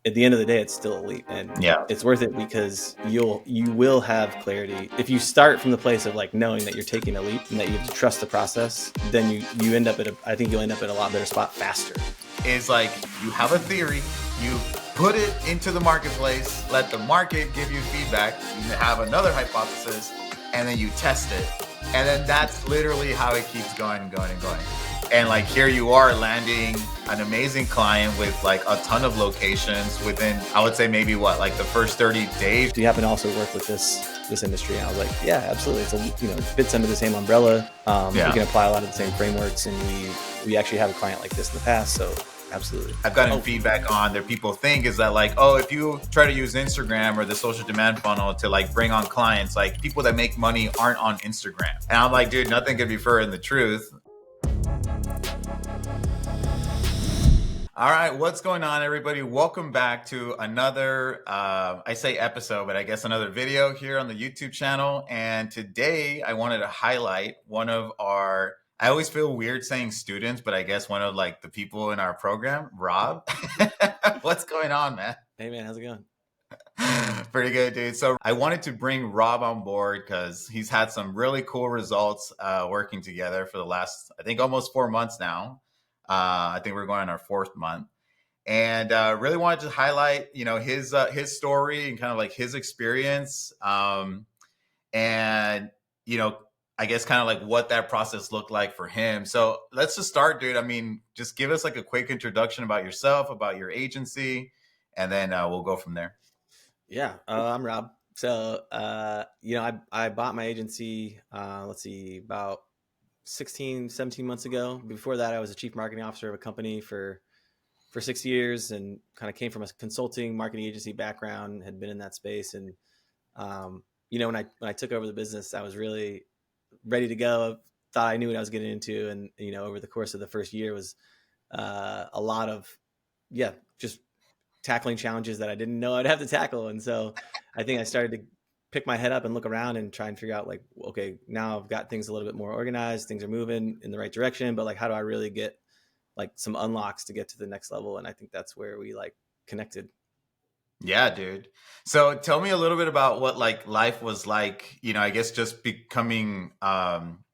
at the end of the day, it's still a leap, and Yeah. it's worth it because you will have clarity if you start from the place of like knowing that you're taking a leap and that you have to trust the process. Then you end up I think you'll end up in a lot better spot faster. Is like you have a theory, you put it into the marketplace, let the market give you feedback, you have another hypothesis, and then you test it. And then that's literally how it keeps going and going and going. And like here you are landing an amazing client with like a ton of locations within, I would say maybe what, like the first 30 days. Do you happen to also work with this industry? And I was like, yeah, absolutely. It's it fits under the same umbrella. We can apply a lot of the same frameworks, and we actually have a client like this in the past. So absolutely. I've gotten feedback on there. People think is that like, oh, if you try to use Instagram or the social demand funnel to like bring on clients, like people that make money aren't on Instagram. And I'm like, dude, nothing could be further than the truth. All right, what's going on, everybody? Welcome back to another, I say episode, but I guess another video here on the YouTube channel. And today I wanted to highlight one of our, I always feel weird saying students, but I guess one of like the people in our program, Rob. What's going on, man? Hey, man, how's it going? Pretty good, dude. So I wanted to bring Rob on board because he's had some really cool results working together for the last, I think, almost 4 months now. I think we're going on our 4th month, and really wanted to highlight, his story and kind of like his experience, and I guess kind of like what that process looked like for him. So let's just start, dude. I mean, just give us like a quick introduction about yourself, about your agency, and then we'll go from there. Yeah, I'm Rob. So I bought my agency. About 16, 17 months ago. Before that, I was a chief marketing officer of a company for 6 years, and kind of came from a consulting marketing agency background, had been in that space. And, when I took over the business, I was really ready to go. Thought I knew what I was getting into. And, over the course of the first year was a lot of, just tackling challenges that I didn't know I'd have to tackle. And so I think I started to pick my head up and look around and try and figure out like, okay, now I've got things a little bit more organized, things are moving in the right direction, but like, how do I really get like some unlocks to get to the next level? And I think that's where we like connected. Yeah, dude. So tell me a little bit about what like life was like, I guess just becoming,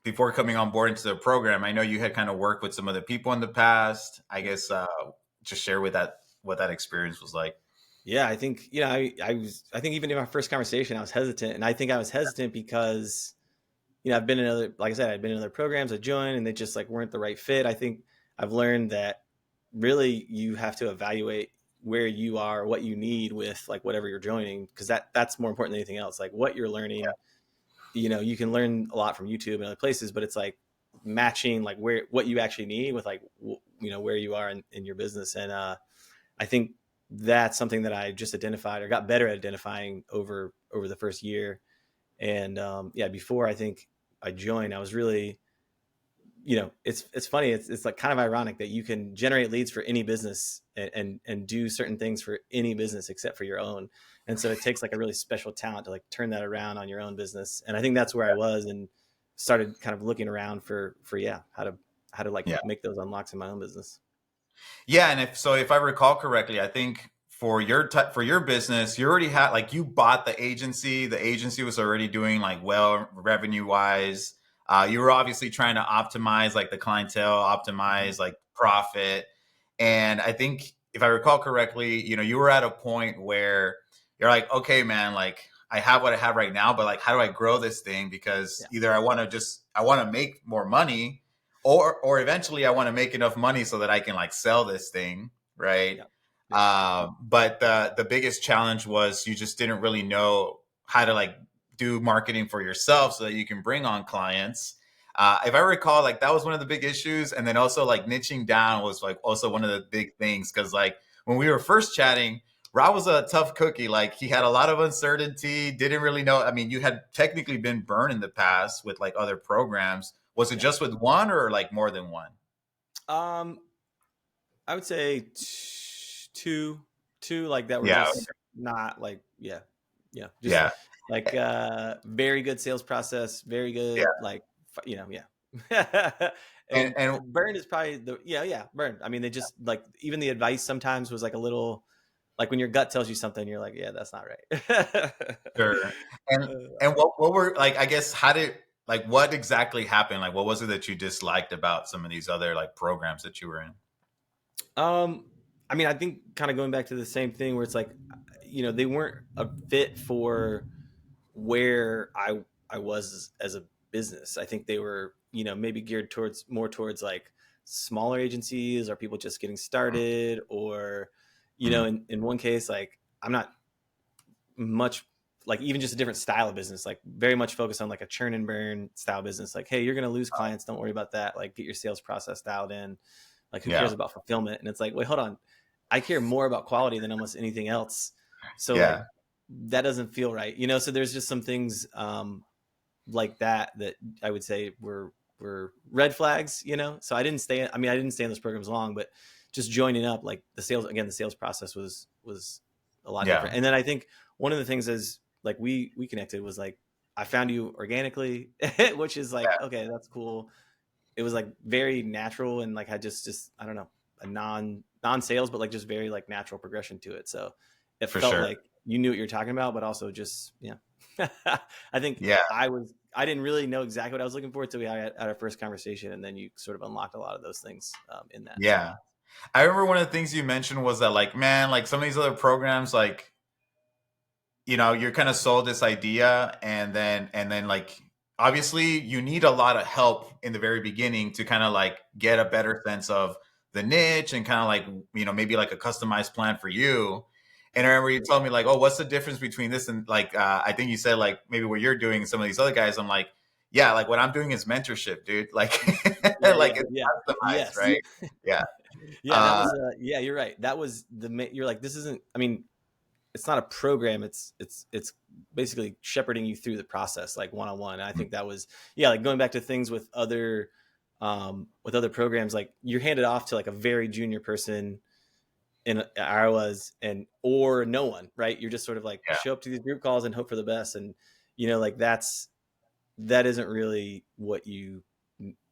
before coming on board into the program. I know you had kind of worked with some other people in the past. I guess just share with that what that experience was like. Yeah, I think, I think even in my first conversation, I was hesitant. And I think I was hesitant because, I've been in like I said, I'd been in other programs I joined, and they just like weren't the right fit. I think I've learned that really you have to evaluate where you are, what you need with like whatever you're joining, because that's more important than anything else. Like what you're learning, you can learn a lot from YouTube and other places, but it's like matching like what you actually need with like, where you are in your business. And I think that's something that I just identified or got better at identifying over the first year. And before I think I joined, I was really, it's funny. It's like kind of ironic that you can generate leads for any business and do certain things for any business except for your own. And so it takes like a really special talent to like turn that around on your own business. And I think that's where I was, and started kind of looking around for how to like make those unlocks in my own business. Yeah, and if I recall correctly, I think for your business, you already had like you bought the agency. The agency was already doing like well revenue wise. You were obviously trying to optimize like the clientele, optimize like profit. And I think if I recall correctly, you were at a point where you're like, okay, man, like I have what I have right now, but like how do I grow this thing? Because either I want to make more money, or eventually I want to make enough money so that I can like sell this thing, right? But the biggest challenge was you just didn't really know how to like do marketing for yourself so that you can bring on clients. If I recall, like that was one of the big issues, and then also like niching down was like also one of the big things, because like when we were first chatting, Rob was a tough cookie. Like he had a lot of uncertainty, didn't really know. I mean, you had technically been burned in the past with like other programs. Was it just with one or like more than one? I would say two like that were just not like, like very good sales process, very good, like, and burn is probably burn. I mean, they just like, even the advice sometimes was like a little like when your gut tells you something, you're like, yeah, that's not right. Sure. And what were like, I guess, how did, like, what exactly happened? Like, what was it that you disliked about some of these other like programs that you were in? Um, I mean, I think kind of going back to the same thing where it's like, they weren't a fit for where I was as a business. I think they were, maybe geared towards more towards like smaller agencies or people just getting started, or, Mhm. in one case, like I'm not much like even just a different style of business, like very much focused on like a churn and burn style business. Like, hey, you're gonna lose clients, don't worry about that. Like, get your sales process dialed in. Like, who cares Yeah. about fulfillment? And it's like, wait, hold on, I care more about quality than almost anything else. So like Yeah. that doesn't feel right, so there's just some things like that I would say were red flags, so I didn't stay in those programs long, but just joining up, like the sales process was a lot Yeah. different. And then I think one of the things is like we connected was like I found you organically, which is like, Yeah. okay, that's cool. It was like very natural, and like had just I don't know, a non sales, but like just very like natural progression to it. So it For felt sure. like you knew what you're talking about, but also just I think Yeah. I didn't really know exactly what I was looking for until we had our first conversation, and then you sort of unlocked a lot of those things in that. So Yeah. I remember one of the things you mentioned was that, like, man, like some of these other programs, like, you're kind of sold this idea, and then like obviously you need a lot of help in the very beginning to kind of like get a better sense of the niche and kind of like, maybe like a customized plan for you. And I remember you told me like, oh, what's the difference between this and like, I think you said like maybe what you're doing and some of these other guys. I'm like, yeah, like what I'm doing is mentorship, dude. Like, yeah, like yeah, it's yeah, customized, yes. right? Yeah. Yeah, that Uh, was yeah, you're right. That was you're like, this isn't, I mean, it's not a program, it's basically shepherding you through the process like one on one. I think that was, yeah, like going back to things with other programs, like you're handed off to like a very junior person in Iowa's, and or no one, right? You're just sort of like yeah. show up to these group calls and hope for the best. And like that isn't really what you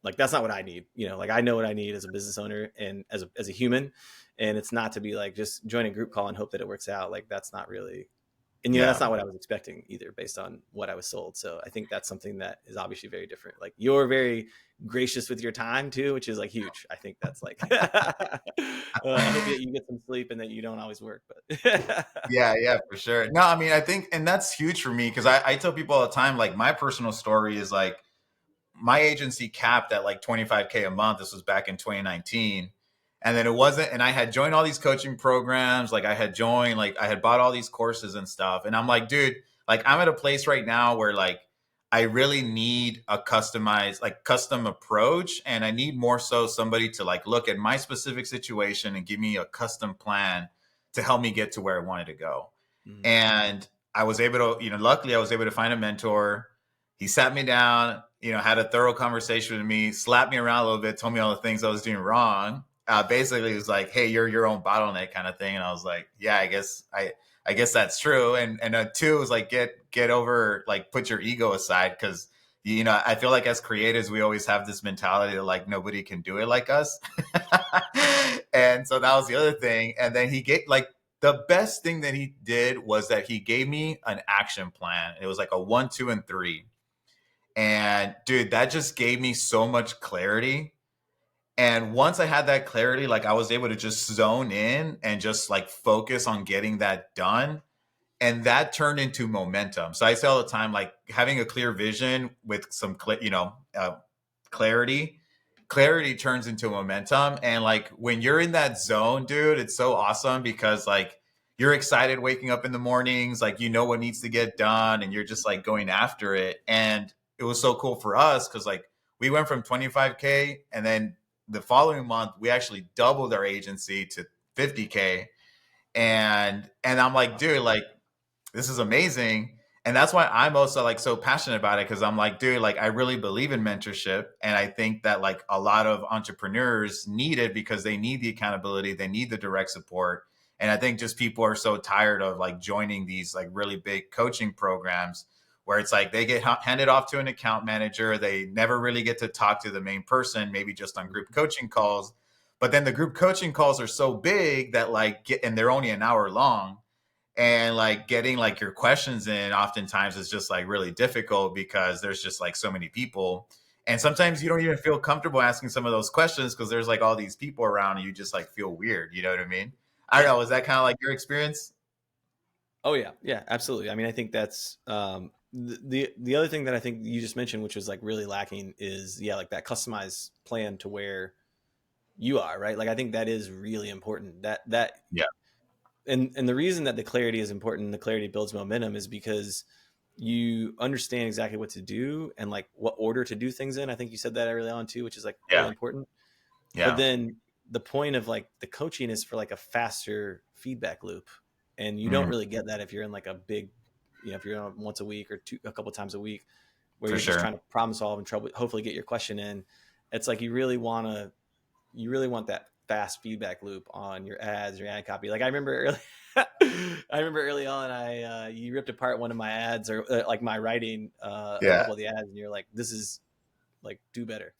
like. That's not what I need. Like I know what I need as a business owner and as a human, and it's not to be like just join a group call and hope that it works out. Like that's not really, and that's Yeah. not what I was expecting either based on what I was sold. So I think that's something that is obviously very different. Like you're very gracious with your time too, which is like huge. I think that's like I hope that you get some sleep and that you don't always work, but Yeah, yeah, for sure. No, I mean, I think, and that's huge for me because I tell people all the time, like, my personal story is like my agency capped at like 25K a month. This was back in 2019. And then it wasn't, and I had joined all these coaching programs. Like, I had joined, like, I had bought all these courses and stuff. And I'm like, dude, like, I'm at a place right now where like I really need a customized, like, custom approach. And I need more so somebody to like look at my specific situation and give me a custom plan to help me get to where I wanted to go. Mhm. And I was able to, luckily I was able to find a mentor. He sat me down, had a thorough conversation with me, slapped me around a little bit, told me all the things I was doing wrong. Basically, it was like, "Hey, you're your own bottleneck," kind of thing. And I was like, "Yeah, I guess that's true." And two was like, get over, like, put your ego aside, because I feel like as creatives, we always have this mentality that like nobody can do it like us. And so that was the other thing. And then he get like the best thing that he did was that he gave me an action plan. It was like a 1, 2, and 3. And dude, that just gave me so much clarity. And once I had that clarity, like I was able to just zone in and just like focus on getting that done. And that turned into momentum. So I say all the time, like having a clear vision with some, clarity, clarity turns into momentum. And like when you're in that zone, dude, it's so awesome because like you're excited waking up in the mornings, like what needs to get done, and you're just like going after it. And it was so cool for us because like we went from 25K, and then the following month we actually doubled our agency to 50K. And I'm like, dude, like this is amazing. And that's why I'm also like so passionate about it, because I'm like, dude, like I really believe in mentorship. And I think that like a lot of entrepreneurs need it because they need the accountability, they need the direct support. And I think just people are so tired of like joining these like really big coaching programs where it's like they get handed off to an account manager. They never really get to talk to the main person, maybe just on group coaching calls. But then the group coaching calls are so big that and they're only an hour long, and like getting like your questions in oftentimes is just like really difficult because there's just like so many people. And sometimes you don't even feel comfortable asking some of those questions because there's like all these people around and you just like feel weird. You know what I mean? I don't Yeah. know. Is that kind of like your experience? Oh yeah, yeah, absolutely. I mean, I think that's the other thing that I think you just mentioned, which was like really lacking, is yeah, like that customized plan to where you are, right? Like I think that is really important. That Yeah. and the reason that the clarity is important, the clarity builds momentum, is because you understand exactly what to do and like what order to do things in. I think you said that early on too, which is like really Yeah. important. But Yeah. then the point of like the coaching is for like a faster feedback loop, and you don't Mm, really get that if you're in like a big, if you're on once a week or a couple times a week, where for you're just sure. trying to problem solve and trouble, hopefully get your question in. It's like you really want that fast feedback loop on your ads, your ad copy. Like I remember early, I remember early on, you ripped apart one of my ads or like my writing, a Yeah. couple of the ads, and you're like, this is like do better.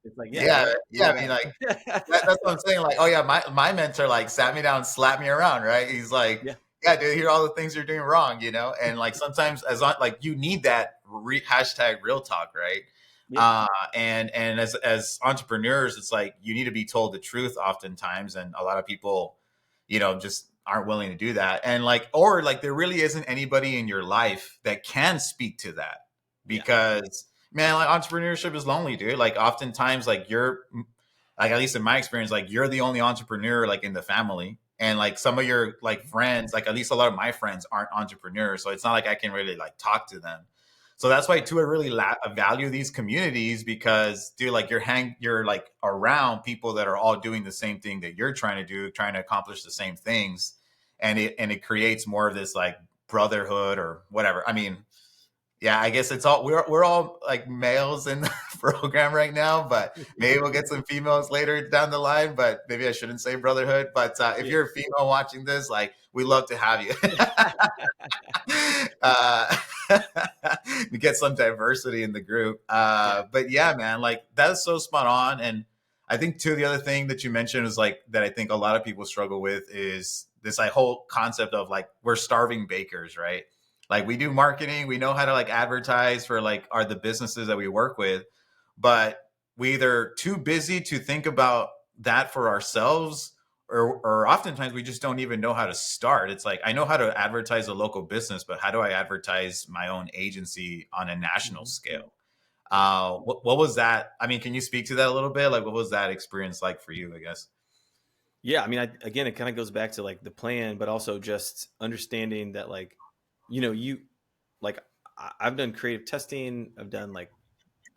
It's like, yeah, Yeah. do Yeah. it I mean, better. like, that's what I'm saying. Like, oh yeah, my mentor like sat me down, slapped me around, right? He's like, Yeah, yeah, dude, here are all the things you're doing wrong, and like sometimes like you need that hashtag real talk, right? yeah, Uh, and as entrepreneurs, it's like you need to be told the truth oftentimes, and a lot of people, just aren't willing to do that, and like or like there really isn't anybody in your life that can speak to that yeah, because man, like entrepreneurship is lonely, dude. Like oftentimes, like you're like at least in my experience, like you're the only entrepreneur like in the family. And like some of your like friends, like at least a lot of my friends aren't entrepreneurs. So it's not like I can really like talk to them. So that's why too I really value these communities because dude, like you're like around people that are all doing the same thing that you're trying to do, trying to accomplish the same things. And it creates more of this like brotherhood or whatever. I mean, yeah, I guess it's all we're all like males in the program right now, but maybe we'll get some females later down the line. But maybe I shouldn't say brotherhood. But if yeah. you're a female watching this, like we love to have you. uh, we get some diversity in the group. Yeah. But yeah, man, like that's so spot on. And I think too the other thing that you mentioned is like that I think a lot of people struggle with is this like whole concept of like we're starving bakers, right? Like we do marketing, we know how to like advertise for like are the businesses that we work with, but we either too busy to think about that for ourselves or oftentimes we just don't even know how to start. It's like I know how to advertise a local business, but how do I advertise my own agency on a national Mhm. scale? What was that? I mean, can you speak to that a little bit? Like, what was that experience like for you? I guess. Yeah, I mean, again, it kind of goes back to like the plan, but also just understanding that, like, you like I've done creative testing, I've done like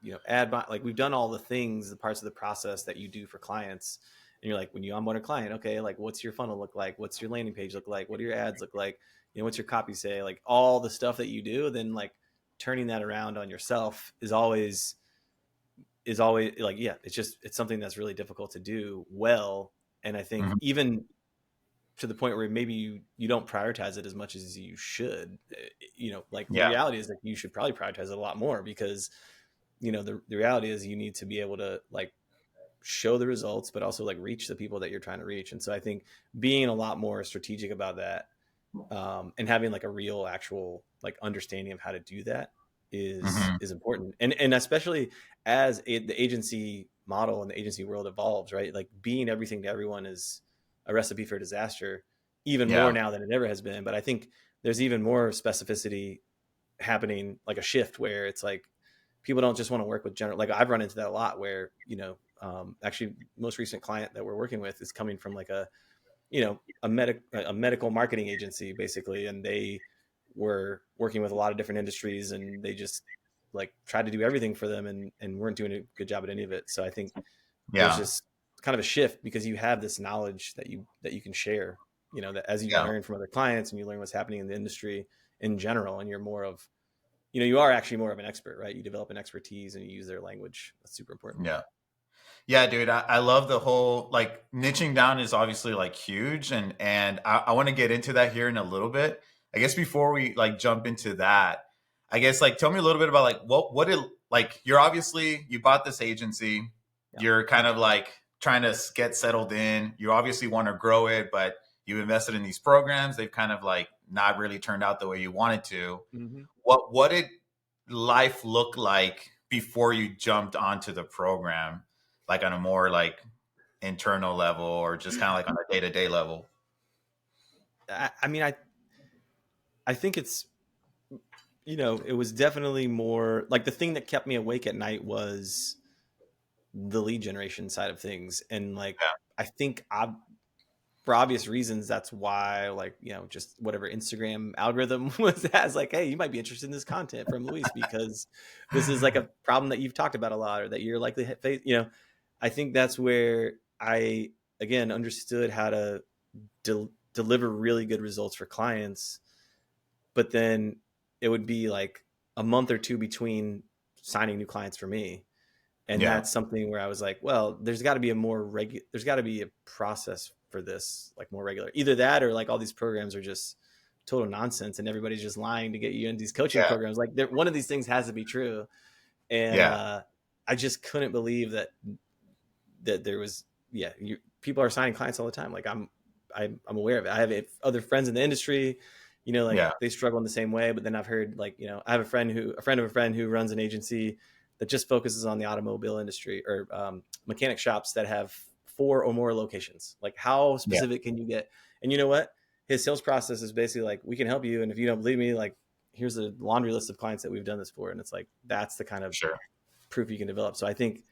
like we've done all the things, the parts of the process that you do for clients, and you're like, when you onboard a client, okay, like what's your funnel look like? What's your landing page look like? What do your ads look like? What's your copy say? Like all the stuff that you do, then like turning that around on yourself is always like, yeah, it's something that's really difficult to do well. And I think Mhm. even to the point where maybe you don't prioritize it as much as you should. Like the Yeah, reality is that you should probably prioritize it a lot more, because the reality is you need to be able to like show the results, but also like reach the people that you're trying to reach. And so I think being a lot more strategic about that, and having like a real actual like understanding of how to do that is hmm is important. And especially as the agency model and the agency world evolves, right? Like being everything to everyone is a recipe for disaster, even more yeah, now than it ever has been. But I think there's even more specificity happening, like a shift where it's like people don't just want to work with general. Like I've run into that a lot where actually most recent client that we're working with is coming from like a medical marketing agency basically, and they were working with a lot of different industries, and they just like tried to do everything for them, and weren't doing a good job at any of it. So I think there's yeah, just kind of a shift because you have this knowledge that you can share, that as you yeah. learn from other clients and you learn what's happening in the industry in general, and you're more of you are actually more of an expert, right? You develop an expertise and you use their language. That's super important. Yeah. Yeah, dude, I love the whole like niching down is obviously like huge and I want to get into that here in a little bit. I guess before we like jump into that, I guess like tell me a little bit about like what did like you're obviously, you bought this agency, Yeah. you're kind of like trying to get settled in. You obviously want to grow it, but you invested in these programs. They've kind of like not really turned out the way you wanted to. Mm-hmm. What did life look like before you jumped onto the program, like on a more like internal level, or just kind of like on a day-to-day level? I mean, I think it's, it was definitely more like the thing that kept me awake at night was the lead generation side of things. And like, I think for obvious reasons, that's why, like, just whatever Instagram algorithm was as like, hey, you might be interested in this content from Luis because this is like a problem that you've talked about a lot, or that you're likely face. I think that's where I, again, understood how to deliver really good results for clients. But then it would be like a month or two between signing new clients for me. And that's something where I was like, well, there's got to be there's got to be a process for this, like more regular. Either that, or like all these programs are just total nonsense and everybody's just lying to get you in these coaching programs. Like one of these things has to be true. And I just couldn't believe that there was, people are signing clients all the time. Like I'm aware of it. I have other friends in the industry, they struggle in the same way. But then I've heard like, I have a friend of a friend who runs an agency that just focuses on the automobile industry, or mechanic shops that have 4 or more locations. Like how specific can you get? And you know what? His sales process is basically like, we can help you. And if you don't believe me, like here's a laundry list of clients that we've done this for. And it's like, that's the kind of proof you can develop. So I think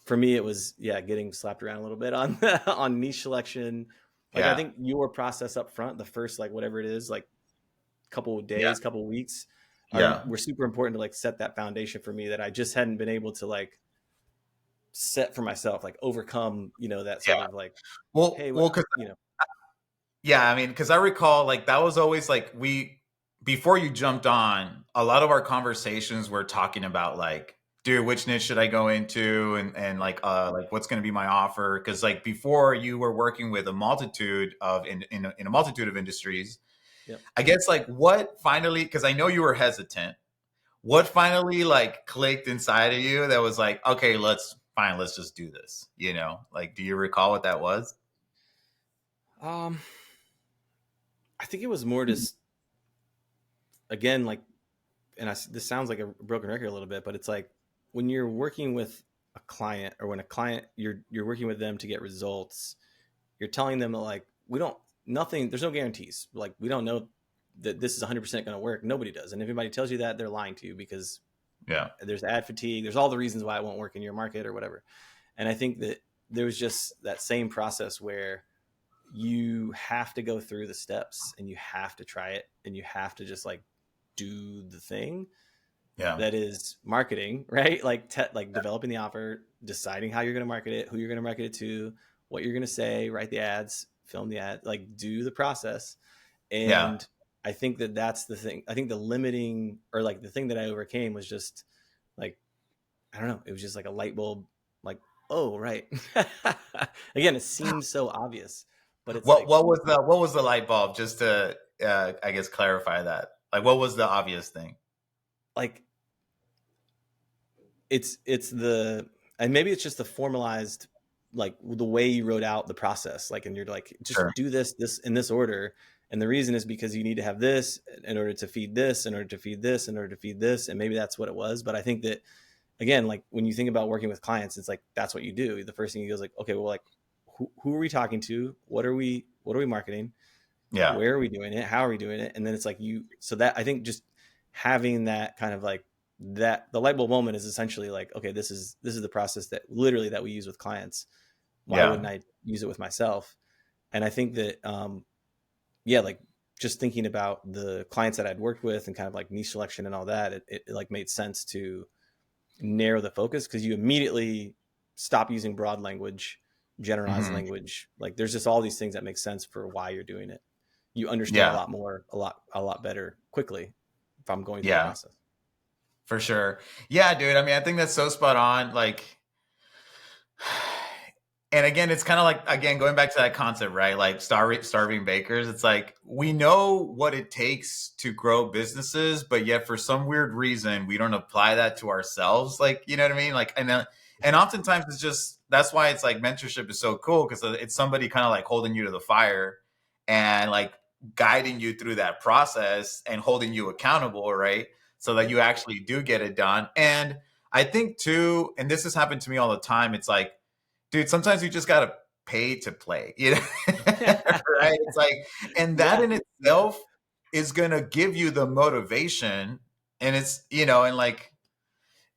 for me, it was, getting slapped around a little bit on, on niche selection. Like I think your process up front, the first, like whatever it is, like couple of days, couple of weeks, were super important to like set that foundation for me that I just hadn't been able to like set for myself, like overcome, that sort of like, hey, I mean, because I recall like that was always like before you jumped on, a lot of our conversations were talking about like, dude, which niche should I go into, and like what's going to be my offer? Because like before you were working with a multitude of in a multitude of industries. I guess like what finally, because I know you were hesitant, what finally like clicked inside of you that was like, okay, let's just do this, like, do you recall what that was? I think it was more just, again, like, and this sounds like a broken record a little bit, but it's like when you're working with a client, or when a client, you're working with them to get results, you're telling them that like, there's no guarantees. Like we don't know that this is 100% going to work. Nobody does. And if anybody tells you that, they're lying to you, because there's ad fatigue. There's all the reasons why it won't work in your market or whatever. And I think that there was just that same process where you have to go through the steps and you have to try it and you have to just like do the thing that is marketing, right? Like developing the offer, deciding how you're going to market it, who you're going to market it to, what you're going to say, write the ads, film the ad, like do the process. And I think that's the thing. I think the limiting, or like the thing that I overcame was just like, I don't know. It was just like a light bulb, like, oh, right. Again, it seems so obvious, but it's what was the light bulb? Just to, I guess, clarify that. Like, what was the obvious thing? Like, and maybe it's just the formalized, like the way you wrote out the process, like, and you're like, just do this in this order. And the reason is because you need to have this in order to feed this, in order to feed this, in order to feed this. And maybe that's what it was. But I think that, again, like when you think about working with clients, it's like, that's what you do. The first thing you go is like, okay, well, like who are we talking to? What are we marketing? Where are we doing it? How are we doing it? And then it's like so that I think just having that kind of like that, the light bulb moment is essentially like, okay, this is the process that we use with clients. Why wouldn't I use it with myself? And I think that, like just thinking about the clients that I'd worked with and kind of like niche selection and all that, it like made sense to narrow the focus, because you immediately stop using broad language, generalized language. Like there's just all these things that make sense for why you're doing it. You understand a lot more, a lot better quickly if I'm going through the process. For sure. Yeah, dude. I mean, I think that's so spot on. Like, and again, it's kind of like, again, going back to that concept, right? Like starving bakers. It's like, we know what it takes to grow businesses, but yet for some weird reason, we don't apply that to ourselves. Like, you know what I mean? Like, and oftentimes it's just, that's why it's like mentorship is so cool, because it's somebody kind of like holding you to the fire and like guiding you through that process and holding you accountable, right? So that you actually do get it done. And I think too, and this has happened to me all the time, it's like, dude, sometimes you just gotta pay to play, you know? Right? It's like, and that Yeah. in itself is gonna give you the motivation. And it's, you know, and like,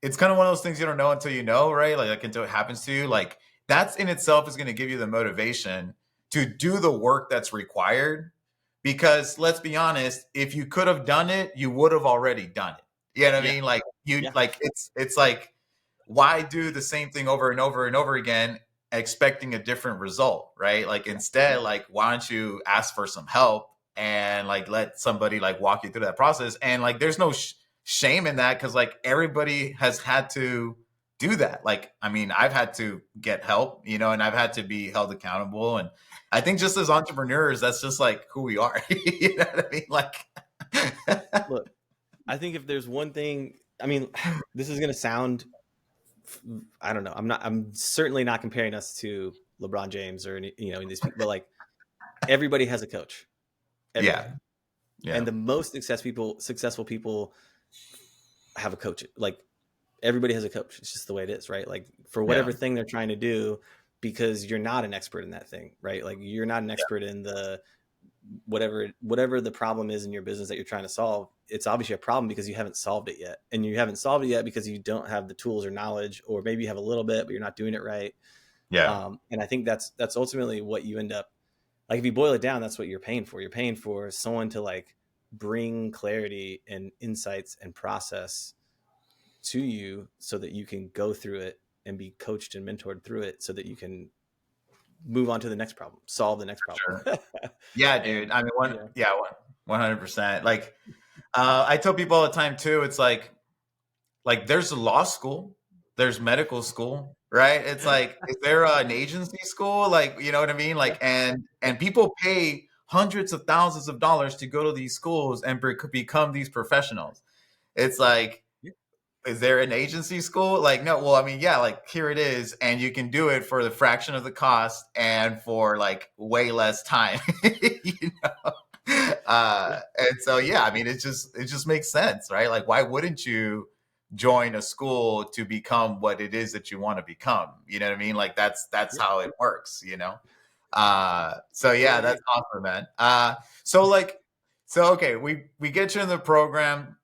it's kind of one of those things you don't know until you know, right? Like until it happens to you. Like that's in itself is gonna give you the motivation to do the work that's required. Because let's be honest, if you could have done it, you would have already done it. You know what I Yeah. mean? Like you Yeah. like it's like, why do the same thing over and over and over again expecting a different result, right? Like instead, like why don't you ask for some help and like let somebody like walk you through that process. And like there's no shame in that, because like everybody has had to do that. Like I mean, I've had to get help, you know, and I've had to be held accountable. And I think just as entrepreneurs, that's just like who we are. You know what I mean? Like Look, I think if there's one thing, I mean, this is going to sound, I don't know. I'm certainly not comparing us to LeBron James or any, you know, these people, but like everybody has a coach. Everybody. yeah. Yeah. And the most successful people have a coach. Like everybody has a coach. It's just the way it is, right? Like for Yeah. whatever thing they're trying to do, because you're not an expert in that thing, right? Like you're not an expert in the whatever the problem is in your business that you're trying to solve. It's obviously a problem because you haven't solved it yet, and you haven't solved it yet because you don't have the tools or knowledge, or maybe you have a little bit but you're not doing it right. Yeah. And I think that's ultimately what you end up, like if you boil it down, that's what you're paying for. You're paying for someone to like bring clarity and insights and process to you so that you can go through it and be coached and mentored through it so that you can move on to the next problem, solve the next problem. Sure. Yeah, And dude. I mean, yeah, 100%. Like, I tell people all the time too. It's like there's a law school, there's medical school, right? It's like, is there an agency school? Like, you know what I mean? yeah, Like, and people pay hundreds of thousands of dollars to go to these schools and become these professionals. It's like, yeah, is there an agency school? Like, no. Well, I mean, yeah, like here it is, and you can do it for the fraction of the cost and for like way less time. You know? yeah, And so yeah, I mean, it just makes sense, right? Like, why wouldn't you join a school to become what it is that you want to become? You know what I mean? Like that's yeah. how it works, you know? So Totally yeah, agree. that's awesome, man. So like, so okay, we get you in the program.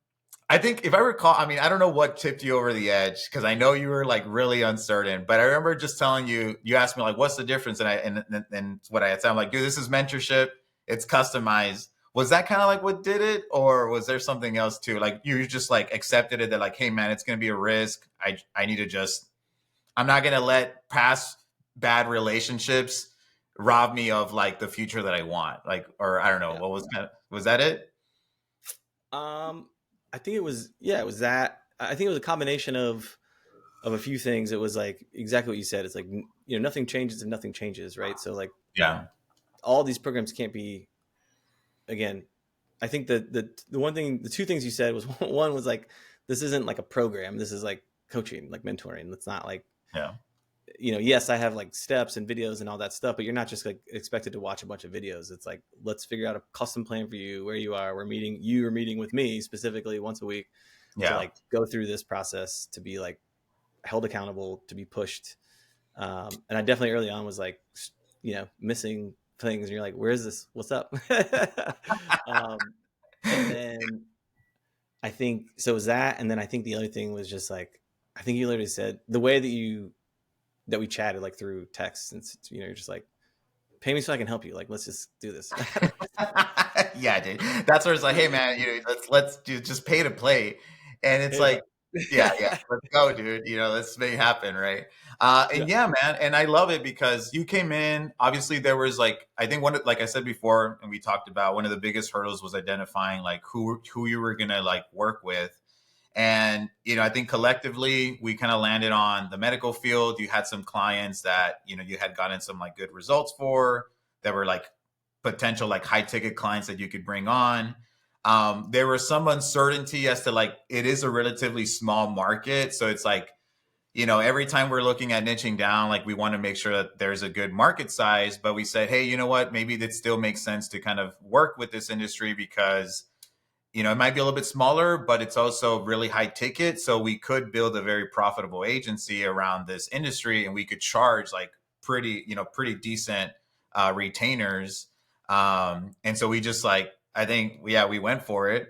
I think if I recall, I mean, I don't know what tipped you over the edge, because I know you were like really uncertain, but I remember just telling you, you asked me like, what's the difference? And what I had said, I'm like, dude, this is mentorship. It's customized. Was that kind of like what did it? Or was there something else too? Like you just like accepted it that like, hey man, it's going to be a risk. I need to just, I'm not going to let past bad relationships rob me of like the future that I want. Like, or I don't know, Yeah. was that it? I think it was, yeah, it was that. I think it was a combination of a few things. It was like exactly what you said. It's like, you know, nothing changes and nothing changes, right? So like Yeah. all these programs can't be, again, I think the one thing, the two things you said was one was like, this isn't like a program. This is like coaching, like mentoring. It's not like, Yeah. you know, yes, I have like steps and videos and all that stuff, but you're not just like expected to watch a bunch of videos. It's like, let's figure out a custom plan for you, where you are. You are meeting with me specifically once a week to Yeah. like go through this process, to be like held accountable, to be pushed. And I definitely early on was like, you know, missing things. And you're like, where is this? What's up? um, and then I think, so it was that. And then I think the other thing was just like, I think you literally said the way that we chatted like through text, and you know, you're just like, pay me so I can help you. Like, let's just do this. Yeah, dude. That's where it's like, hey man, you know, let's just pay to play. And it's Yeah. like, yeah, yeah, let's go, dude. You know, let's make it happen, right? Yeah. And yeah, man, and I love it because you came in. Obviously, there was like, I think like I said before, and we talked about, one of the biggest hurdles was identifying like who you were gonna like work with. And, I think collectively we kind of landed on the medical field. You had some clients that, you had gotten some like good results for, that were like potential like high ticket clients that you could bring on. There was some uncertainty as to like, it is a relatively small market. So it's like, every time we're looking at niching down, like we want to make sure that there's a good market size, but we said, hey, you know what, maybe that still makes sense to kind of work with this industry because, it might be a little bit smaller, but it's also really high ticket. So we could build a very profitable agency around this industry, and we could charge like pretty decent retainers. And so we just like, I think, yeah, we went for it.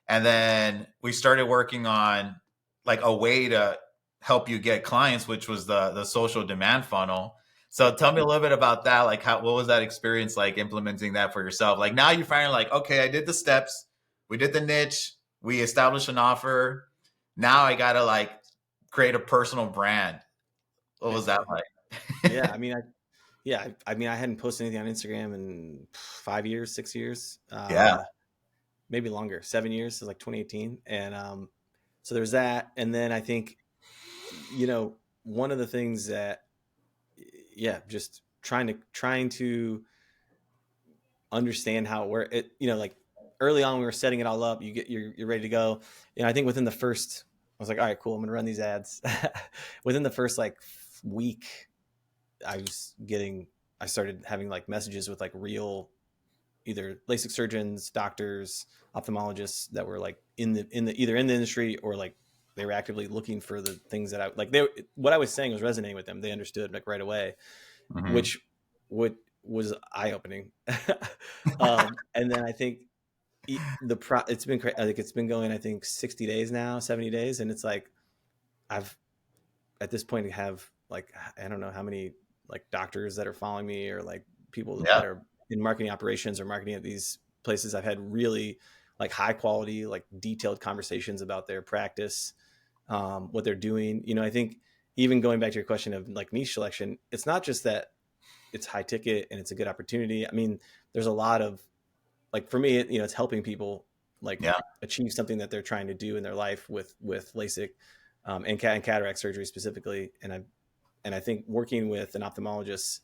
And then we started working on like a way to help you get clients, which was the social demand funnel. So tell me a little bit about that. Like what was that experience like implementing that for yourself? Like now you're finally like, okay, I did the steps, we did the niche, we established an offer. Now I gotta like create a personal brand. What was that like? Yeah, I mean, I hadn't posted anything on Instagram in 5 years, 6 years, Yeah. maybe longer, 7 years, so like 2018. And so there's that. And then I think, one of the things that, yeah, just trying to understand how it works. Like early on, we were setting it all up. You're ready to go. I think within the first, I was like, all right, cool. I'm gonna run these ads. Within the first like week, I started having like messages with like real, either LASIK surgeons, doctors, ophthalmologists that were like in the either in the industry or like they were actively looking for the things that what I was saying was resonating with them. They understood like right away, Mm-hmm. which was eye opening. And then I think it's been I think it's been going, I think 60 days now, 70 days. And it's like, I've at this point have like, I don't know how many like doctors that are following me or like people Yeah. that are in marketing operations or marketing at these places. I've had really like high quality, like detailed conversations about their practice, what they're doing. I think even going back to your question of like niche selection, it's not just that it's high ticket and it's a good opportunity. I mean, there's a lot of like, for me, it's helping people like Yeah. achieve something that they're trying to do in their life with LASIK, and cataract surgery specifically. And I think working with an ophthalmologist,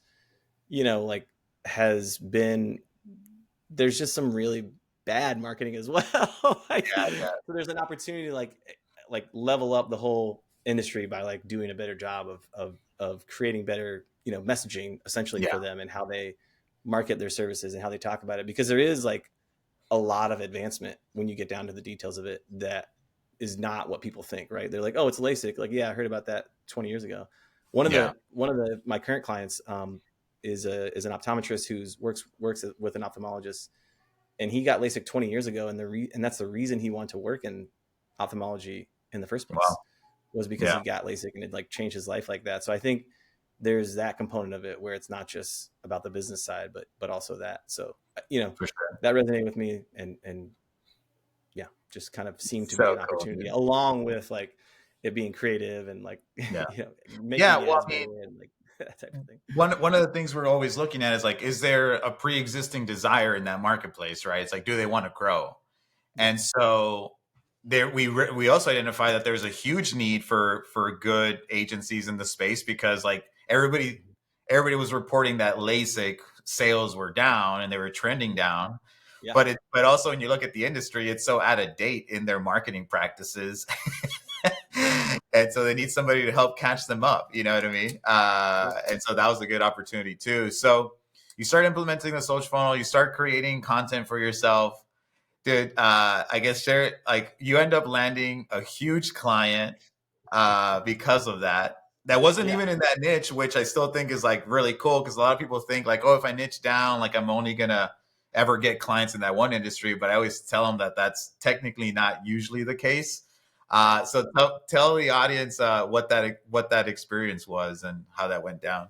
like has been, there's just some really bad marketing as well. Like, Yeah. so there's an opportunity to like level up the whole industry by like doing a better job of creating better, messaging essentially Yeah. for them and how they market their services and how they talk about it. Because there is like a lot of advancement when you get down to the details of it that is not what people think, right? They're like, oh, it's LASIK. Like, yeah, I heard about that 20 years ago. One of Yeah. the my current clients is an optometrist who's works with an ophthalmologist, and he got LASIK 20 years ago, and and that's the reason he wanted to work in ophthalmology in the first place, Wow. was because Yeah. he got LASIK and it like changed his life like that. So I think there's that component of it where it's not just about the business side, but also that. So For sure. that resonated with me, and yeah, just kind of seemed to be So an cool, opportunity dude. along with like it being creative and like Yeah. making Yeah. the Well, ads I mean, better and like that type of thing. one of the things we're always looking at is like, is there a pre-existing desire in that marketplace, right? It's like, do they want to grow? Yeah. And so there, we also identify that there's a huge need for good agencies in the space, because like everybody was reporting that LASIK sales were down and they were trending down. Yeah. But also when you look at the industry, it's so out of date in their marketing practices. And so they need somebody to help catch them up. You know what I mean? And so that was a good opportunity too. So you start implementing the social funnel, you start creating content for yourself. Dude, I guess share, like you end up landing a huge client because of that. That wasn't Yeah. even in that niche, which I still think is like really cool, because a lot of people think like, oh, if I niche down, like I'm only gonna ever get clients in that one industry. But I always tell them that that's technically not usually the case. So tell the audience what that experience was and how that went down.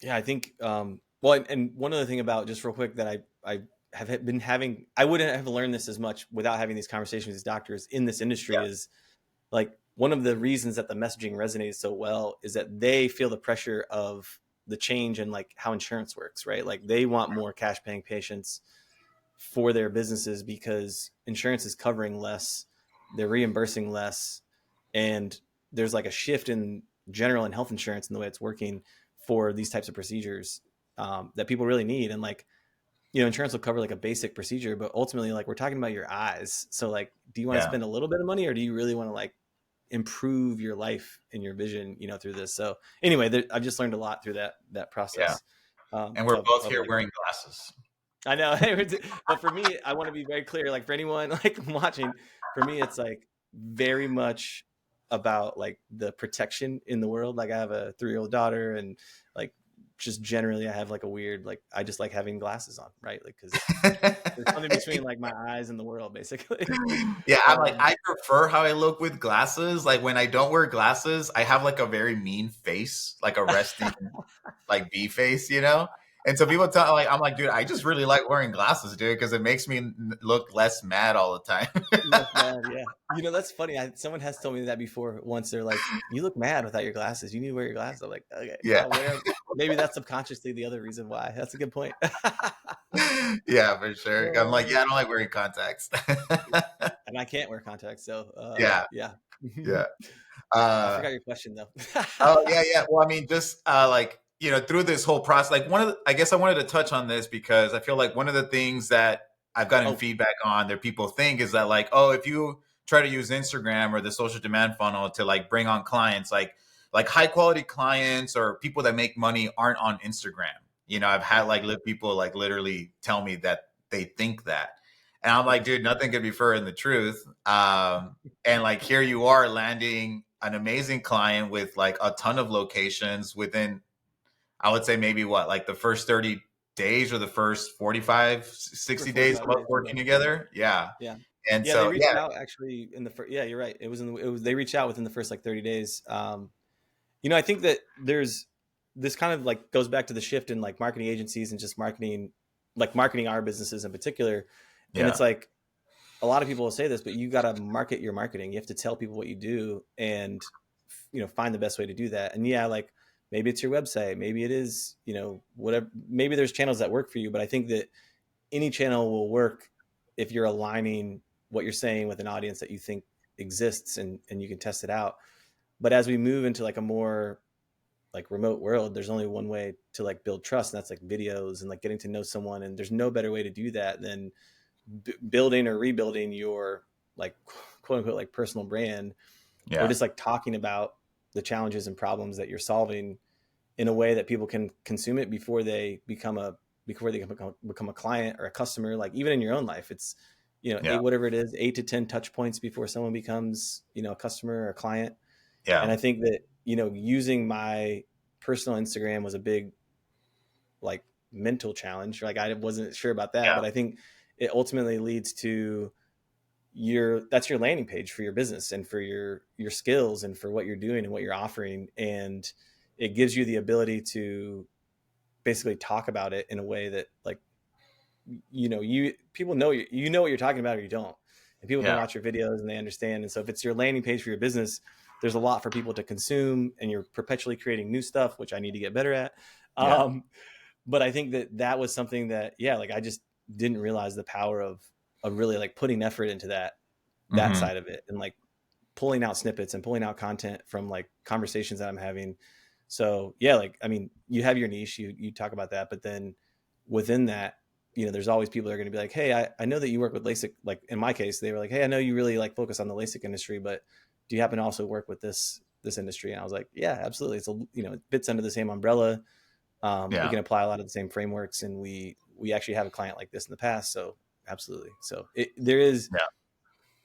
Yeah, I think well, and one other thing about, just real quick, that I have been having, I wouldn't have learned this as much without having these conversations with these doctors in this industry, Yeah. is like one of the reasons that the messaging resonates so well is that they feel the pressure of the change in like how insurance works, right? Like they want more cash paying patients for their businesses because insurance is covering less they're reimbursing less, and there's like a shift in general in health insurance and the way it's working for these types of procedures that people really need. And like, insurance will cover like a basic procedure, but ultimately like we're talking about your eyes. So like, do you want to Yeah. spend a little bit of money, or do you really want to like improve your life and your vision, through this? So anyway, I've just learned a lot through that Yeah. process. And we're both Of here like, wearing glasses. I know, but for me, I want to be very clear. Like for anyone like watching, for me, it's like very much about like the protection in the world. Like I have a 3-year-old daughter, and like just generally, I have like a weird like I just like having glasses on, right? Like because there's something between like my eyes and the world, basically. Yeah, I'm like, um, I prefer how I look with glasses. Like when I don't wear glasses, I have like a very mean face, like a resting like bee face, you know? And so people tell like I'm like, dude, I just really like wearing glasses, dude, because it makes me look less mad all the time. you look mad, yeah. That's funny. Someone has told me that before. Once they're like, "You look mad without your glasses. You need to wear your glasses." I'm like, "Okay, Yeah. I'll wear 'em." Maybe that's subconsciously the other reason why. That's a good point. Yeah, for sure. I'm like, yeah, Oh, I don't like wearing contacts. and I can't wear contacts, so Yeah, yeah. yeah. I Uh forgot your question though. oh yeah, yeah. Well, I mean, just like, through this whole process, like I guess I wanted to touch on this because I feel like one of the things that I've gotten Oh, feedback on that people think is that like, oh, if you try to use Instagram or the social demand funnel to like bring on clients, like high quality clients or people that make money aren't on Instagram. I've had right. like people like literally tell me that they think that. And I'm like, Yes. dude, nothing could be further than the truth. And like here you are landing an amazing client with like a ton of locations within, I would say maybe what, like the first 30 days or the first 45, For 60 days 45 of us days, working yeah. together. Yeah. Yeah. And Yeah, they so, reached yeah, out actually in the first. Yeah, you're right. They reached out within the first like 30 days. I think that there's this kind of like goes back to the shift in like marketing agencies and just marketing our businesses in particular. And yeah, it's like a lot of people will say this, but you got to market your marketing. You have to tell people what you do and, find the best way to do that. And yeah, like maybe it's your website, maybe it is, whatever, maybe there's channels that work for you, but I think that any channel will work if you're aligning what you're saying with an audience that you think exists, and you can test it out. But as we move into like a more like remote world, there's only one way to like build trust, and that's like videos and like getting to know someone. And there's no better way to do that than building or rebuilding your like quote unquote like personal brand, or yeah, just like talking about the challenges and problems that you're solving in a way that people can consume it before they become a client or a customer. Like even in your own life, it's yeah, eight, whatever it is, 8 to 10 touch points before someone becomes a customer or a client. And yeah, I think that using my personal Instagram was a big like mental challenge. Like I wasn't sure about that, yeah, but I think it ultimately leads to that's your landing page for your business and for your skills and for what you're doing and what you're offering. And it gives you the ability to basically talk about it in a way that like you people know you know what you're talking about, or you don't. And people can yeah, watch your videos and they understand. And so if it's your landing page for your business, there's a lot for people to consume, and you're perpetually creating new stuff, which I need to get better at. yeah, um, but I think that was something that, yeah, like I just didn't realize the power of really like putting effort into that hmm, side of it, and like pulling out snippets and pulling out content from like conversations that I'm having. So yeah, like I mean, you have your niche, you talk about that, but then within that, there's always people that are going to be like, hey, I know that you work with LASIK. Like in my case, they were like, hey, I know you really like focus on the LASIK industry, but do you happen to also work with this industry? And I was like, yeah, absolutely. It's it fits under the same umbrella. We yeah, can apply a lot of the same frameworks, and we actually have a client like this in the past. So absolutely. So there is,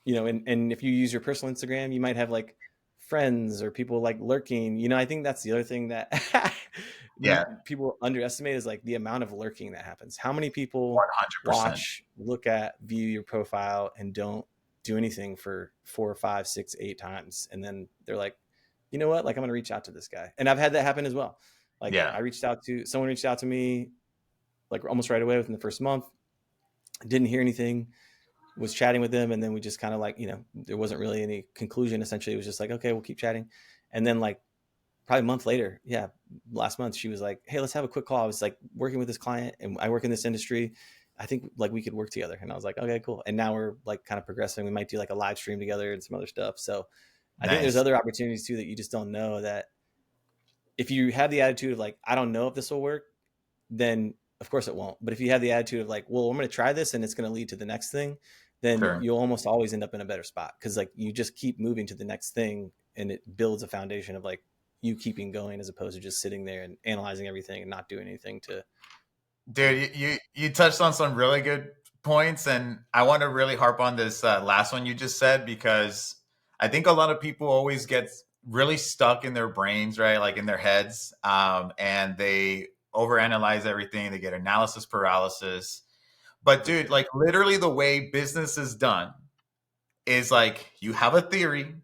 yeah, and if you use your personal Instagram, you might have like friends or people like lurking. I think that's the other thing that yeah, people underestimate is like the amount of lurking that happens. How many people 100%. watch, look at, view your profile and don't do anything for 4, 5, 6, 8 times, and then they're like, you know what? Like I'm gonna reach out to this guy, and I've had that happen as well. Like Yeah, someone reached out to me like almost right away within the first month. Didn't hear anything, was chatting with them, and then we just kind of like, there wasn't really any conclusion. Essentially, it was just like, okay, we'll keep chatting. And then like probably a month later, yeah, last month, she was like, hey, let's have a quick call. I was like working with this client, and I work in this industry, I think like we could work together. And I was like, okay, cool. And now we're like kind of progressing. We might do like a live stream together and some other stuff. So I think there's Nice. other opportunities too that you just don't know, that if you have the attitude of like, I don't know if this will work, then of course it won't. But if you have the attitude of like, well, I'm going to try this and it's going to lead to the next thing, then Sure. you'll almost always end up in a better spot. Cause like you just keep moving to the next thing and it builds a foundation of like you keeping going as opposed to just sitting there and analyzing everything and not doing anything to. Dude, you touched on some really good points, and I want to really harp on this last one you just said, because I think a lot of people always get really stuck in their brains, right? Like in their heads, and they overanalyze everything. They get analysis paralysis. But dude, like literally the way business is done is like you have a theory,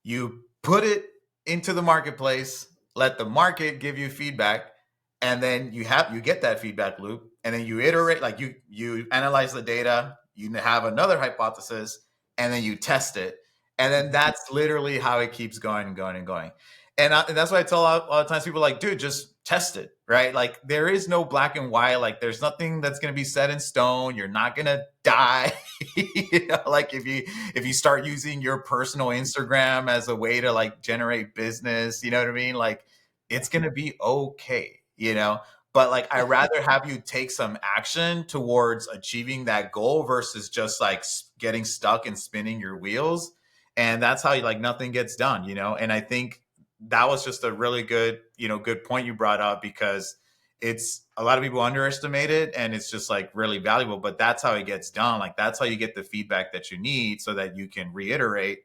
you put it into the marketplace, let the market give you feedback, and then you get that feedback loop, and then you iterate, like you analyze the data, you have another hypothesis, and then you test it, and then that's literally how it keeps going and going and going. And that's why I tell a lot of times people like, dude, just test it, right? Like there is no black and white. Like there's nothing that's going to be set in stone. You're not going to die. You know, like if you start using your personal Instagram as a way to like generate business, you know what I mean? Like it's going to be okay, you know? But like I rather have you take some action towards achieving that goal versus just like getting stuck and spinning your wheels. And that's how you like nothing gets done, you know? And I think that was just a really good, good point you brought up, because it's a lot of people underestimate it and it's just like really valuable, but that's how it gets done. Like that's how you get the feedback that you need so that you can reiterate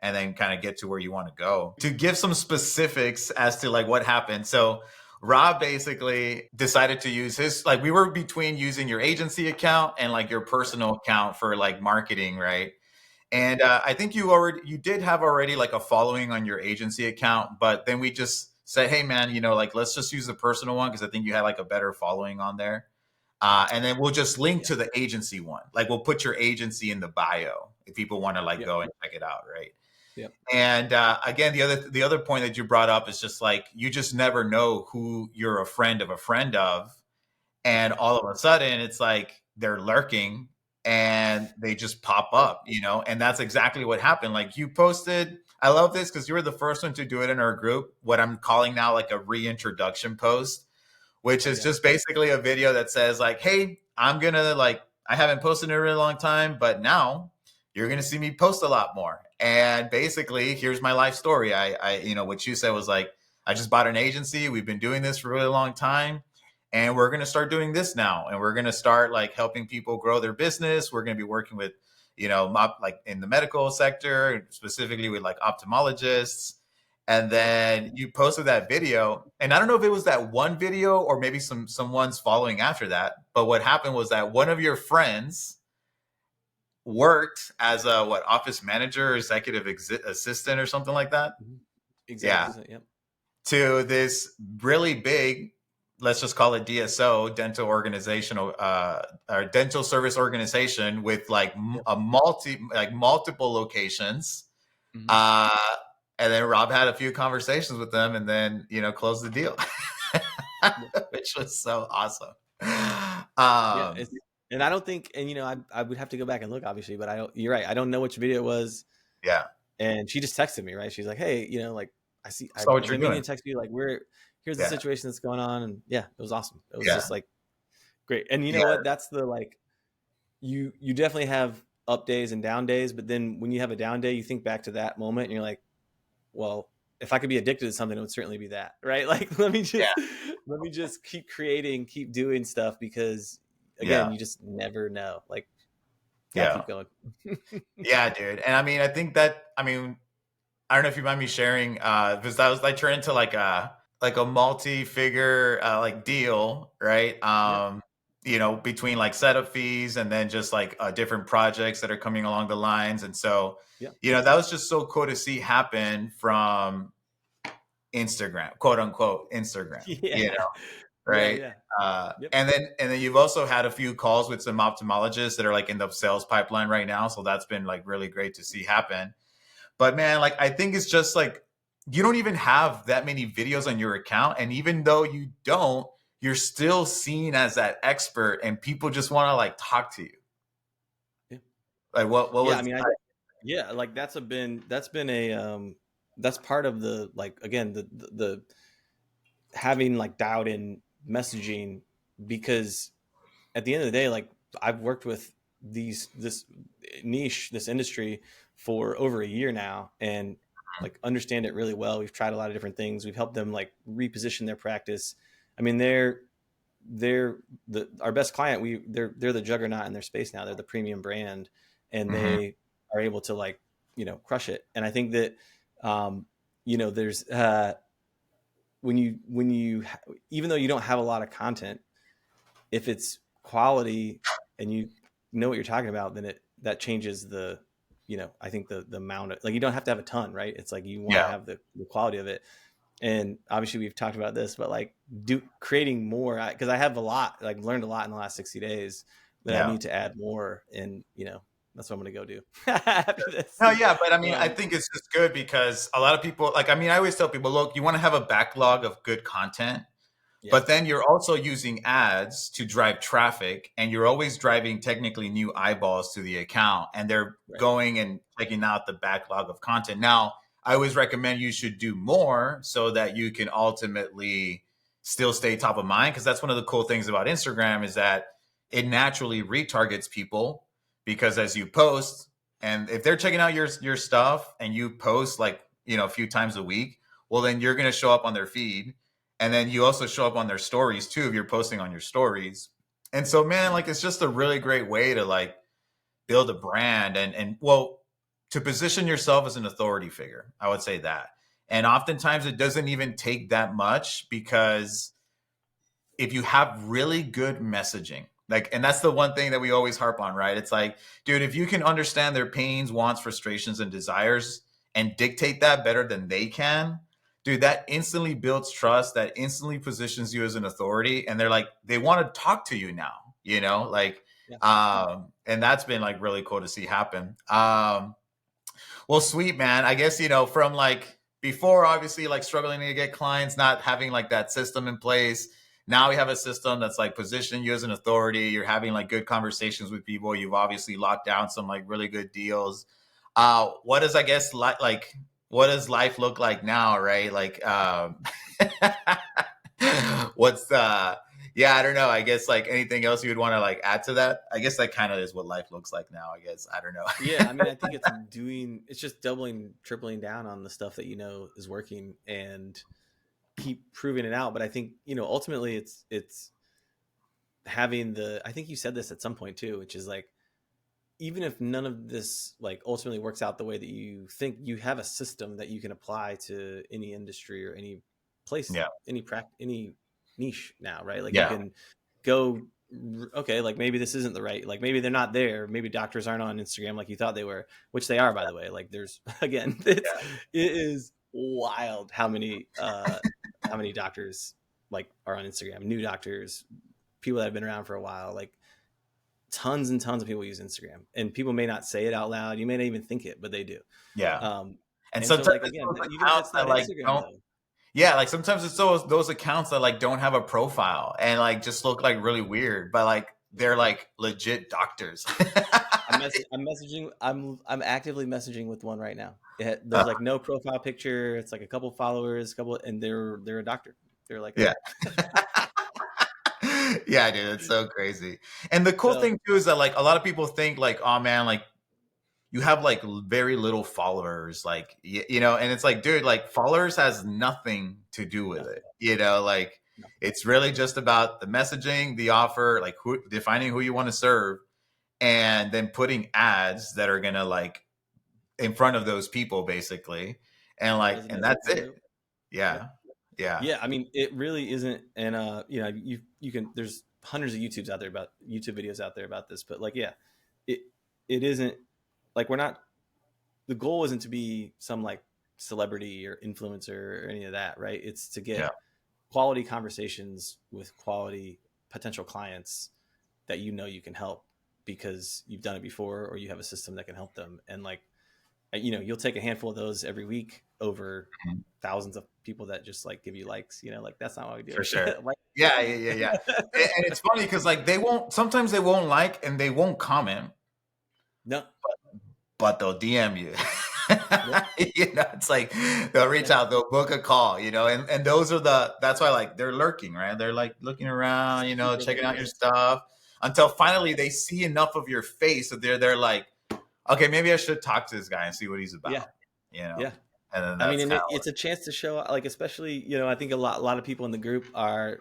and then kind of get to where you want to go. To give some specifics as to like what happened. So Rob basically decided to use his, like we were between using your agency account and like your personal account for like marketing, right? And I think you did have already like a following on your agency account, but then we just said, hey man, like let's just use the personal one because I think you had like a better following on there. And then we'll just link to the agency one. Like we'll put your agency in the bio if people want to like go and check it out, right? Yep. And again, the other point that you brought up is just like you just never know who you're a friend of, and all of a sudden it's like they're lurking and they just pop up, and that's exactly what happened. Like you posted, I love this because you were the first one to do it in our group, what I'm calling now like a reintroduction post, which is just basically a video that says like, hey, I haven't posted in a really long time, but now you're going to see me post a lot more. And basically, here's my life story. I what you said was like, I just bought an agency. We've been doing this for a really long time. And we're going to start doing this now. And we're going to start like helping people grow their business. We're going to be working with, like in the medical sector, specifically with like ophthalmologists. And then you posted that video. And I don't know if it was that one video or maybe some ones following after that. But what happened was that one of your friends worked as a office manager, executive assistant or something like that. Exactly. Yeah. Yep. To this really big, let's just call it DSO, dental organizational, or dental service organization with like multiple locations. Mm-hmm. And then Rob had a few conversations with them and then, closed the deal, which was so awesome. And I don't think, and I would have to go back and look, obviously, but you're right. I don't know which video it was. Yeah. And she just texted me, right? She's like, hey, like I saw what you're doing. Text you like, here's the situation that's going on. And yeah, it was awesome. It was just like great. And you know what? That's the, like, you definitely have up days and down days, but then when you have a down day, you think back to that moment and you're like, well, if I could be addicted to something, it would certainly be that, right? Like, let me just keep creating, keep doing stuff, because again, you just never know. Like, keep going. Yeah, dude. And I mean, I think that, I don't know if you mind me sharing, because that was like turned into like a multi-figure like deal, right? Between like setup fees and then just like different projects that are coming along the lines. And so, that was just so cool to see happen from Instagram, quote unquote Instagram, right? And then you've also had a few calls with some ophthalmologists that are like in the sales pipeline right now. So that's been like really great to see happen. But man, like, I think it's just like, you don't even have that many videos on your account. And even though you don't, you're still seen as that expert, and people just want to like talk to you. Yeah. Like what Yeah. I was mean, yeah, like that's been a that's part of the, like, again, the having like dialed in messaging, because at the end of the day, like, I've worked with this niche, this industry for over a year now, and like understand it really well. We've tried a lot of different things. We've helped them like reposition their practice. I mean, they're our best client. They're the juggernaut in their space now. They're the premium brand, and Mhm. they are able to, like, crush it. And I think that there's when you even though you don't have a lot of content, if it's quality and you know what you're talking about, then that changes I think the amount of, like, you don't have to have a ton, right? It's like you want to Yeah. have the quality of it. And obviously we've talked about this, but like creating more, because I have a lot, like, learned a lot in the last 60 days that I Yeah. need to add more. And that's what I'm going to go do after this. No, yeah, but I mean, I um, think it's just good because a lot of people, like, I mean, I always tell people, look, you want to have a backlog of good content, yeah, but then you're also using ads to drive traffic, and you're always driving technically new eyeballs to the account, and they're right, going and checking out the backlog of content. Now, I always recommend you should do more so that you can ultimately still stay top of mind, because that's one of the cool things about Instagram is that it naturally retargets people, because as you post, and if they're checking out your stuff and you post like, a few times a week, well, then you're going to show up on their feed, and then you also show up on their stories too if you're posting on your stories. And so, man, like, it's just a really great way to like build a brand, and well, to position yourself as an authority figure. I would say that. And oftentimes it doesn't even take that much, because if you have really good messaging, like, and that's the one thing that we always harp on, right? It's like, dude, if you can understand their pains, wants, frustrations, and desires and dictate that better than they can, dude, that instantly builds trust. That instantly positions you as an authority. And they're like, they want to talk to you now, like, yeah. and that's been like really cool to see happen. Well, sweet, man. I guess, from like before, obviously, like struggling to get clients, not having like that system in place. Now we have a system that's like positioning you as an authority. You're having like good conversations with people. You've obviously locked down some like really good deals. What does, I guess, like what does life look like now, right? Like, what's yeah, I don't know. I guess like anything else you would want to like add to that? I guess that kind of is what life looks like now, I guess. I don't Yeah, I mean, know. I think it's just doubling, tripling down on the stuff that is working, and keep proving it out. But I think, ultimately it's having I think you said this at some point too, which is like, even if none of this like ultimately works out the way that you think, you have a system that you can apply to any industry or any place, Yeah. any niche now, right? Like, you Yeah. can go, okay, like, maybe this isn't the right, like, maybe they're not there, maybe doctors aren't on Instagram like you thought they were, which they are, by the way. Like, there's again, it is wild how many doctors like are on Instagram, new doctors, people that have been around for a while, like, tons and tons of people use Instagram, and people may not say it out loud. You may not even think it, but they do. Yeah. Um, And and so, sometimes like, it's again, those even if accounts it's that not like Instagram don't, though, yeah, like sometimes it's those accounts that like don't have a profile and like just look like really weird, but like they're like legit doctors. I'm messaging. I'm actively messaging with one right now. Uh, There's like no profile picture. It's like a couple followers, and they're a doctor. They're like, yeah. okay, Yeah, dude, it's so crazy. And the cool so thing too is that like a lot of people think like, oh man, like you have like very little followers, like and it's like, dude, like followers has nothing to do with nothing, it, like nothing. it's really just about the messaging, the offer, like defining who you want to serve, and then putting ads that are gonna like in front of those people basically, and That like, and resonate with that's them. it. Yep. Yep. Yeah. Yeah. Yeah, I mean, it really isn't. And you can, there's hundreds of YouTube videos out there about this, but like, yeah, it it isn't like, we're not, the goal isn't to be some like celebrity or influencer or any of that, right? It's to Yeah. get quality conversations with quality potential clients that you can help, because you've done it before, or you have a system that can help them. And like, you'll take a handful of those every week over Mhm. thousands of people that just like give you likes. Like, that's not why we do For sure. it. Like, Yeah. And it's funny because like sometimes they won't like and they won't comment, No. but they'll DM you. Yep. It's like they'll reach out, they'll book a call, and those are that's why like they're lurking, right? They're like looking around, checking out your stuff until finally they see enough of your face that they're like, okay, maybe I should talk to this guy and see what he's about. Yeah. Yeah. And then I mean, that's and kind it's a chance to show, like, especially, I think a lot of people in the group are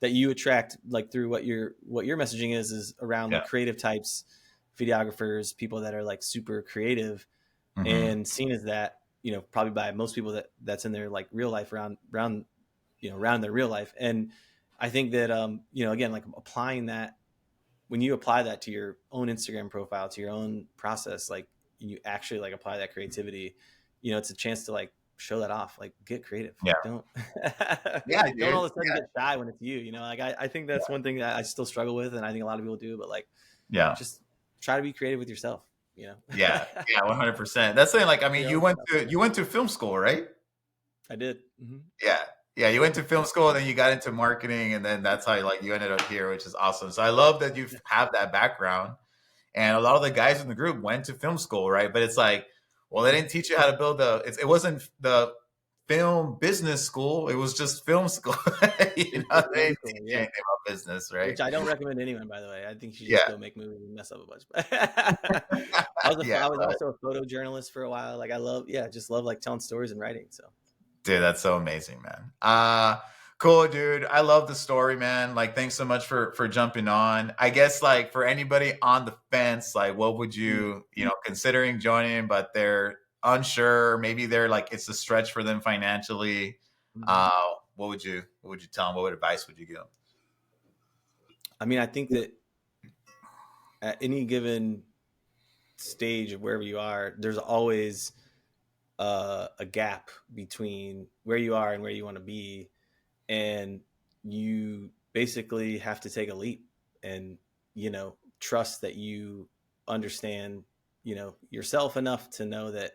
that you attract, like, through what your messaging is around like creative types, videographers, people that are like super creative and seen as that, probably by most people that's in their like real life around their real life. And I think that, again, like applying that, when you apply that to your own Instagram profile, to your own process, like you actually like apply that creativity, it's a chance to like show that off, like get creative. Yeah. Don't dude. all of a sudden get shy when it's you, like I think that's one thing that I still struggle with. And I think a lot of people do, but like, just try to be creative with yourself, Yeah. 100%. That's saying like, I mean, you went to film school, right? I did. Mm-hmm. Yeah, you went to film school, and then you got into marketing, and then that's how you ended up here, which is awesome. So I love that you have that background. And a lot of the guys in the group went to film school, right? But it's like, well, they didn't teach you how to build it wasn't the film business school. It was just film school. They didn't teach you anything about business, right? Which I don't recommend anyone, by the way. I think you should just go make movies and mess up a bunch. I was also a photojournalist for a while. Like I love like telling stories and writing. So. Dude, that's so amazing, man. Cool, dude. I love the story, man. Like, thanks so much for jumping on. I guess, like, for anybody on the fence, like, what would you, considering joining, but they're unsure, maybe they're like, it's a stretch for them financially. What would you tell them? What advice would you give them? I mean, I think that at any given stage of wherever you are, there's always a gap between where you are and where you want to be. And you basically have to take a leap and, trust that you understand, yourself enough to know that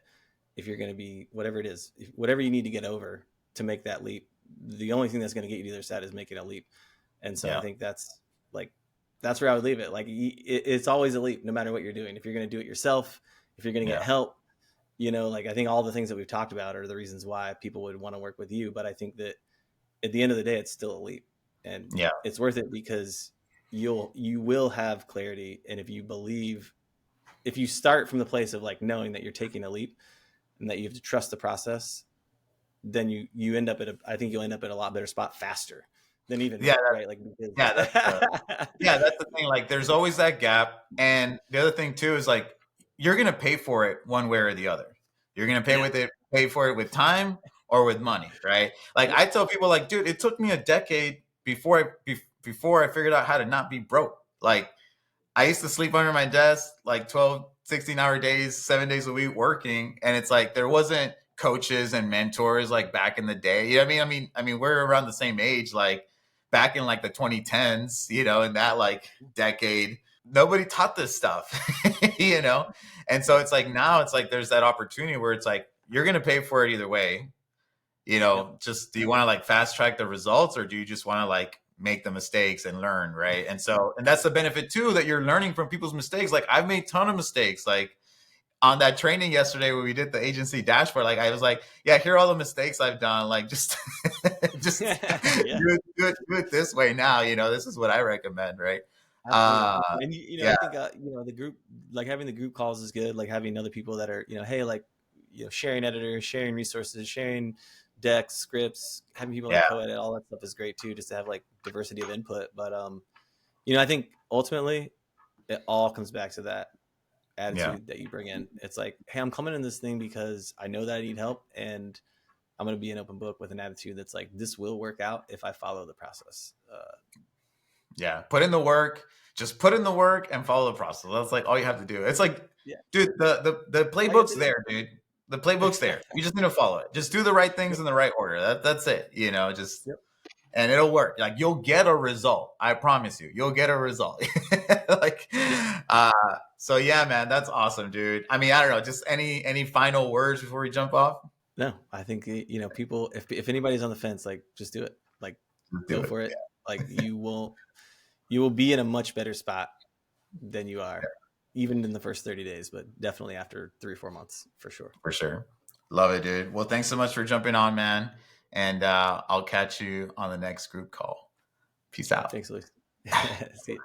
if you're going to be whatever it is, whatever you need to get over to make that leap, the only thing that's going to get you to the other side is making a leap. And so I think that's where I would leave it. Like it's always a leap, no matter what you're doing. If you're going to do it yourself, if you're going to get help, like I think all the things that we've talked about are the reasons why people would want to work with you. But I think that at the end of the day, it's still a leap, and it's worth it because you will have clarity. And if you start from the place of like knowing that you're taking a leap and that you have to trust the process, then you end up I think you'll end up at a lot better spot faster than even right. Like that's the thing. Like there's always that gap. And the other thing too is like you're gonna pay for it one way or the other. You're gonna pay for it with time or with money, right? Like I tell people like, dude, it took me a decade before I figured out how to not be broke. Like I used to sleep under my desk like 12, 16-hour days, 7 days a week working. And it's like there wasn't coaches and mentors like back in the day. You know what I mean? I mean, we're around the same age, like back in like the 2010s, in that like decade, nobody taught this stuff, And so it's like now it's like there's that opportunity where it's like you're going to pay for it either way. Just do you want to like fast track the results or do you just want to like make the mistakes and learn, right? And that's the benefit too, that you're learning from people's mistakes. Like I've made a ton of mistakes. Like on that training yesterday when we did the agency dashboard, like I was like, yeah, here are all the mistakes I've done. Like just do it this way now. This is what I recommend, right? And I think the group, like having the group calls is good. Like having other people that are hey, like sharing editors, sharing resources, sharing decks, scripts, having people like co-edit, all that stuff is great too, just to have like diversity of input. But I think ultimately it all comes back to that attitude that you bring in. It's like, hey, I'm coming in this thing because I know that I need help, and I'm going to be an open book with an attitude that's like, this will work out if I follow the process. Put in the work. Just put in the work and follow the process. That's like all you have to do. It's like, dude, the playbook's there, dude. The playbook's there. You just need to follow it. Just do the right things in the right order. That's it. And it'll work. Like you'll get a result. I promise you, you'll get a result. So yeah, man, that's awesome, dude. I mean, I don't know, just any final words before we jump off? No, I think, people, if anybody's on the fence, like just do it, like go for it. Like you will be in a much better spot than you are, even in the first 30 days, but definitely after 3 or 4 months for sure. For sure. Love it, dude. Well, thanks so much for jumping on, man. And I'll catch you on the next group call. Peace out. Thanks, Luis. See you.